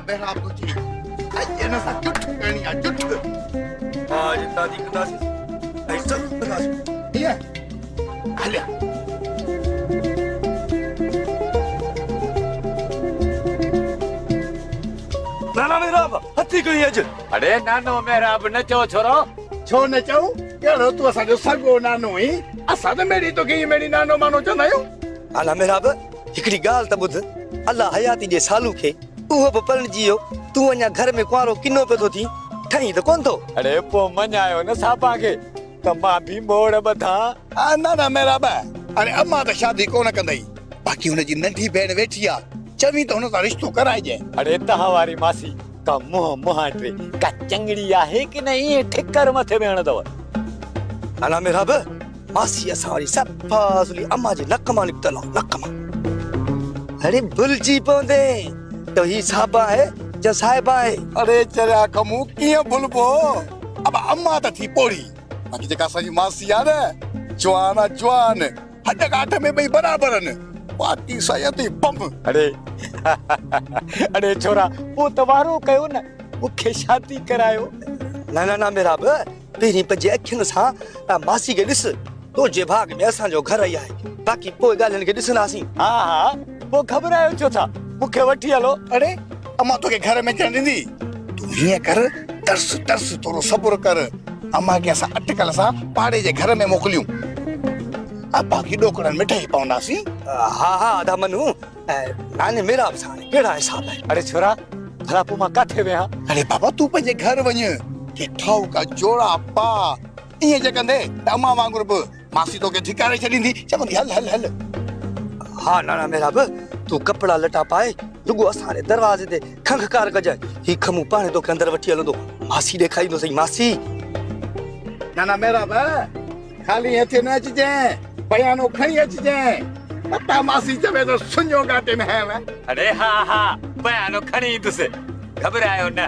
बेरा तुझी आई न सा जुट करनी आ जुट आज दादी कदासी ऐसा कदासी ये आलिया नाना मेरा हथी कहीं अज अरे नानो मेरा अब न चो छोरो छो न चाहूं केड़ो तू असा जो सगो नानो ही असा त मेरी तो की मेरी नानो मानो चंदा आयो आला मेरा हिकड़ी गाल त बुध अल्लाह हयाती जे सालू खे उहो बपन जियो तू अञा घर में कुआरो किनो पे तो थी ठही त कोन तो अरे पो मञायो न सापा के त मां भी मोड़ बथा ना ना मेरा बा अरे अम्मा त शादी कोन कंदई बाकी हुन जी नंढी भेण वेठी आ चवी तो हुन सां रिश्तो कराइजे अरे तहां वारी मासी का मुंह मुहाटे का चंगड़ी आहे कि नहीं ठिकर मथे वेण दव आला मेरा मासी असारी सफासली अम्मा जे नक मां निकतल नक मां अरे भुलजी पवंदे तो ही साहबा है या साहिबा है अरे चरिया कमू कीअं भुलबो अब अम्मा त थी पोड़ी बाकी जेका असांजी मासी आ न जवान आ जवान हड काठ में ॿई बराबर आहिनि बाकी सयती बम अरे अरे छोरा वो तवारो कयो न मुखे शादी करायो ना ना ना मेरा पहिरीं पंहिंजे अखियुनि सां मासी खे ॾिस तो जे भाग में असांजो घर आई आहे बाकी पोइ ॻाल्हियुनि खे ॾिसंदासीं हा हा वो घबरायो छो था मुखे वठी हलो अरे अम्मा तोखे घर में अचण ॾींदी तूं हीअं कर तरस तरस थोरो सब्र कर अम्मा खे असां अटकल सां पाड़े जे घर में मोकिलियूं बाकी ॾोकड़नि में ठही पवंदासीं हा हा आधा मनू नाने मेरा बि साणे कहिड़ा हिसाब आहे अरे छोरा भला पोइ मां काथे विया अरे बाबा तूं पंहिंजे घर वञ के ठाऊ का जोड़ा पा इएं जे कंदे त अम्मा वांगुर बि मासी तोखे धिकारे छॾींदी चवंदी हल हल हल हा नाना मेरा तू कपड़ा लटा पाए रुगो असांजे दरवाजे ते खंखकार कजाए ही खमू पाणे तोखे अंदर वठी हलंदो मासी ॾेखारींदो सही मासी ना ना मेरा खाली हथे न अचिजे बयानो खणी अचिजे पप्पा मासी चवे तो सुञो घाटे में है अरे हा हा बयानो खणी ईंदुसि घबरायो न